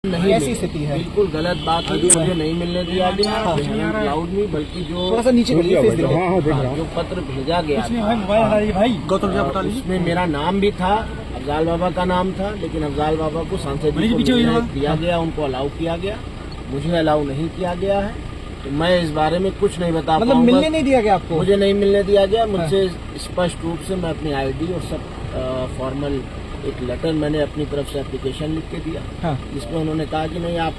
नहीं ऐसी स्थिति है। बिल्कुल गलत बात है, मुझे नहीं मिलने दिया गया। लाउड नहीं, बल्कि जो थोड़ा सा नीचे जो पत्र भेजा गया था उसमें मेरा नाम भी था, अफजाल बाबा का नाम था, लेकिन अफजाल बाबा को सांसद जी को दिया गया, उनको अलाउ किया गया, मुझे अलाउ नहीं किया गया है। तो मैं इस बारे में कुछ नहीं बता पाऊंगा। मतलब मिलने नहीं दिया गया आपको? मुझे नहीं मिलने दिया गया। मुझसे स्पष्ट रूप से मैं अपनी आईडी और सब फॉर्मल एक लेटर मैंने अपनी तरफ से एप्लीकेशन लिख के दिया, जिसमें उन्होंने कहा कि नहीं आप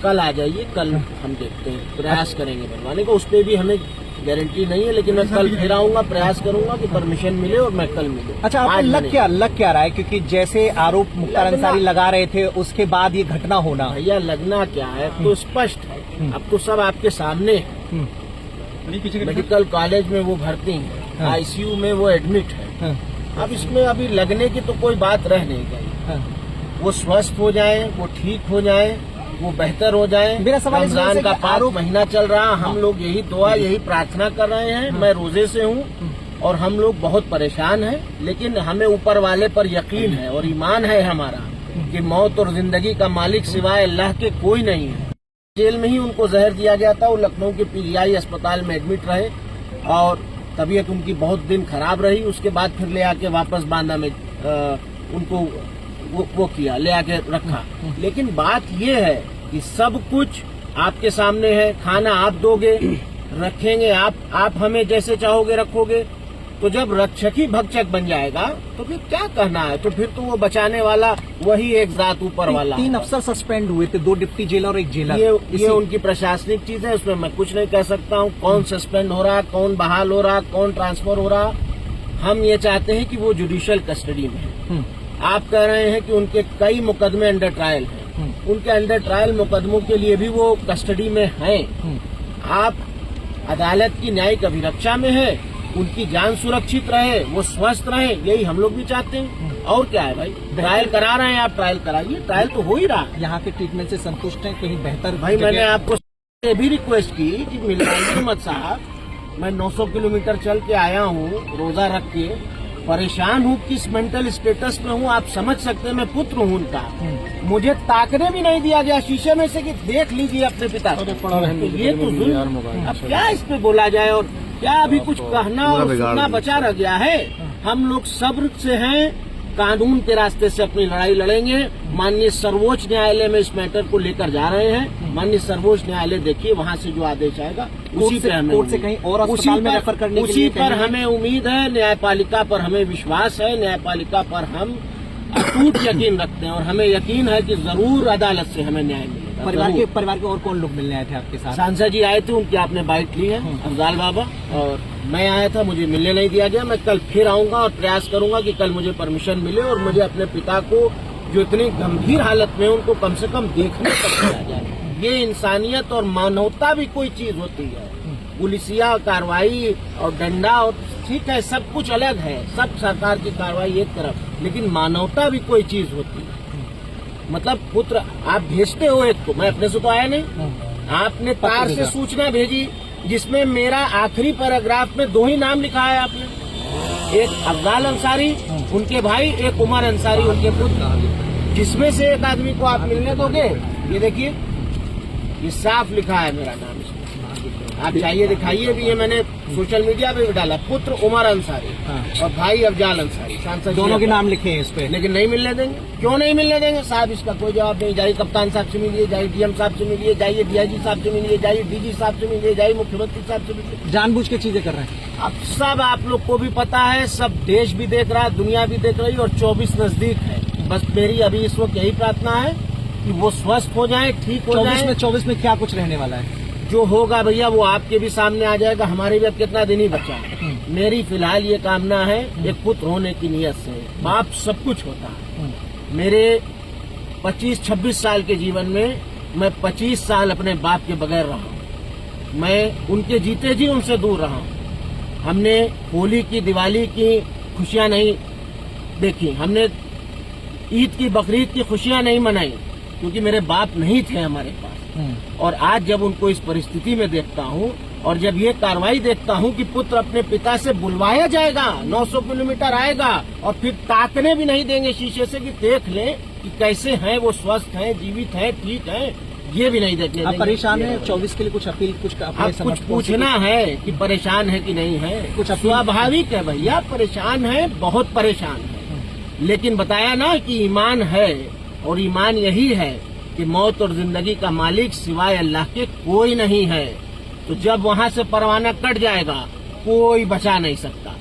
कल आ जाइए, कल हम देखते हैं, प्रयास करेंगे बनवाने को। उस पर भी हमें गारंटी नहीं है, लेकिन मैं कल फिर आऊंगा, प्रयास करूंगा कि परमिशन मिले और मैं कल मिलूं। अच्छा, आपको लग क्या रहा है? क्योंकि जैसे आरोप मुख्तार अंसारी लगा रहे थे, उसके बाद ये घटना होना। भैया लगना क्या है तो स्पष्ट है, अब तो सब आपके सामने है। मेडिकल कॉलेज में वो भर्ती है, आईसीयू में वो एडमिट है। अब इसमें अभी लगने की तो कोई बात रह नहीं गई। वो स्वस्थ हो जाए, वो ठीक हो जाए, वो बेहतर हो जाए। मेरा सवाल रमजान का 5 महीना चल रहा, हम लोग यही दुआ यही प्रार्थना कर रहे हैं। मैं रोजे से हूँ और हम लोग बहुत परेशान हैं, लेकिन हमें ऊपर वाले पर यकीन है और ईमान है हमारा कि मौत और जिंदगी का मालिक सिवाय अल्लाह के कोई नहीं है। जेल में ही उनको जहर दिया गया था, वो लखनऊ के पीजीआई अस्पताल में एडमिट रहे और तबीयत उनकी बहुत दिन खराब रही। उसके बाद फिर ले आके वापस बांदा में उनको वो किया, ले आके रखा। लेकिन बात ये है कि सब कुछ आपके सामने है, खाना आप दोगे, रखेंगे आप हमें जैसे चाहोगे रखोगे। तो जब रक्षक ही भक्षक बन जाएगा तो फिर क्या कहना है? तो फिर तो वो बचाने वाला वही एक जात ऊपर वाला। 3 अफसर सस्पेंड हुए थे, 2 डिप्टी जेलर और 1 जेलर। ये उनकी प्रशासनिक चीज है, उसमें मैं कुछ नहीं कह सकता हूँ। कौन सस्पेंड हो रहा, कौन बहाल हो रहा, कौन ट्रांसफर हो रहा, हम ये चाहते हैं कि वो जुडिशियल कस्टडी में है। आप कह रहे हैं कि उनके कई मुकदमे अंडर ट्रायल हैं, उनके अंडर ट्रायल मुकदमों के लिए भी वो कस्टडी में हैं। आप अदालत की न्यायिक अभिरक्षा में है, उनकी जान सुरक्षित रहे, वो स्वस्थ रहे, यही हम लोग भी चाहते हैं। और क्या है भाई, ट्रायल करा रहे हैं, आप ट्रायल कराइए, ट्रायल तो हो ही रहा है। यहाँ के ट्रीटमेंट से संतुष्ट हैं? कहीं बेहतर? भाई मैंने आपको ये भी रिक्वेस्ट की कि मिलाइए मत साहब, मैं 900 किलोमीटर चल के आया हूँ, रोजा रख के परेशान हूँ, किस मेंटल स्टेटस में हूँ आप समझ सकते हैं। मैं पुत्र हूँ उनका, मुझे ताकने भी नहीं दिया गया शीशे में से कि देख लीजिए अपने पिता। तो ये तो जुल्म। अब क्या इस पे बोला जाए और क्या अभी कुछ कहना और सुनना बचा रह गया है? हम लोग सब्र से हैं, कानून के रास्ते से अपनी लड़ाई लड़ेंगे। माननीय सर्वोच्च न्यायालय में इस मैटर को लेकर जा रहे हैं। माननीय सर्वोच्च न्यायालय देखिए, वहाँ से जो आदेश आएगा उसी पे हमें कोर्ट से कहीं और अस्पताल में रेफर करने के लिए उसी पर हमें उम्मीद है। न्यायपालिका पर हमें विश्वास है, न्यायपालिका पर हम अटूट यकीन रखते हैं और हमें यकीन है कि जरूर अदालत से हमें न्याय मिलेगा। परिवार के और कौन लोग मिलने आए थे आपके साथ? सांसद जी आए थे, उनकी आपने बाइट ली है, अफजाल बाबा, और मैं आया था, मुझे मिलने नहीं दिया गया। मैं कल फिर आऊंगा और प्रयास करूंगा कि कल मुझे परमिशन मिले और मुझे अपने पिता को, जो इतनी गंभीर हालत में, उनको कम से कम देखने तक दिया जाए। ये इंसानियत और मानवता भी कोई चीज होती है। पुलिसिया कार्रवाई और डंडा और ठीक है, सब कुछ अलग है, सब सरकार की कार्रवाई एक तरफ, लेकिन मानवता भी कोई चीज होती है। मतलब पुत्र आप भेजते हो एक को, मैं अपने से तो आया नहीं, आपने तार से सूचना भेजी जिसमें मेरा आखिरी पैराग्राफ में 2 ही नाम लिखा है आपने, एक अफजाल अंसारी उनके भाई, एक उमर अंसारी उनके पुत्र, जिसमें से एक आदमी को आप मिलने दोगे? ये देखिए, ये साफ लिखा है मेरा नाम इसमें, आप चाहिए दिखाइए भी। ये मैंने सोशल मीडिया पे भी डाला, पुत्र उमर अंसारी और भाई अफजाल अंसारी, सांसद दोनों के नाम लिखे हैं इस पे, लेकिन नहीं मिलने देंगे। क्यों नहीं मिलने देंगे साहब? इसका कोई जवाब नहीं। जाइए कप्तान साहब से मिलिए, जाइए डीएम साहब से मिलिए, जाइए डीआईजी साहब से मिलिए, जाइए डीजी साहब से मिलिए, जाइए मुख्यमंत्री साहब से मिलिए। जानबूझ के चीजें कर रहे हैं। अब सब आप लोग को भी पता है, सब देश भी देख रहा है, दुनिया भी देख रही है और 24 नजदीक है। बस मेरी अभी इस वक्त यही प्रार्थना है कि वो स्वस्थ हो जाए, ठीक हो जाए। 24 में क्या कुछ रहने वाला है? जो होगा भैया वो आपके भी सामने आ जाएगा, हमारे भी अब कितना दिन ही बचा है। मेरी फिलहाल ये कामना है, एक पुत्र होने की नीयत से। बाप सब कुछ होता है। मेरे 25-26 साल के जीवन में मैं 25 साल अपने बाप के बगैर रहा हूँ। मैं उनके जीते जी उनसे दूर रहा हूँ। हमने होली की, दिवाली की खुशियां नहीं देखी, हमने ईद की, बकरीद की खुशियां नहीं मनाई, क्योंकि मेरे बाप नहीं थे हमारे पास। और आज जब उनको इस परिस्थिति में देखता हूँ और जब ये कार्रवाई देखता हूँ कि पुत्र अपने पिता से बुलवाया जाएगा, 900 किलोमीटर आएगा और फिर ताकने भी नहीं देंगे शीशे से कि देख ले कि कैसे हैं वो, स्वस्थ हैं, जीवित हैं, ठीक हैं, ये भी नहीं देखने आप देंगे। परेशान हैं 24 के लिए? कुछ अपील, कुछ अपने अब कुछ समर्थकों से पूछना है कि परेशान है कि नहीं है? कुछ अपील- स्वाभाविक है भैया, परेशान है, बहुत परेशान है। लेकिन बताया ना कि ईमान है, और ईमान यही है कि मौत और जिंदगी का मालिक सिवाय अल्लाह के कोई नहीं है। तो जब वहाँ से परवाना कट जाएगा, कोई बचा नहीं सकता।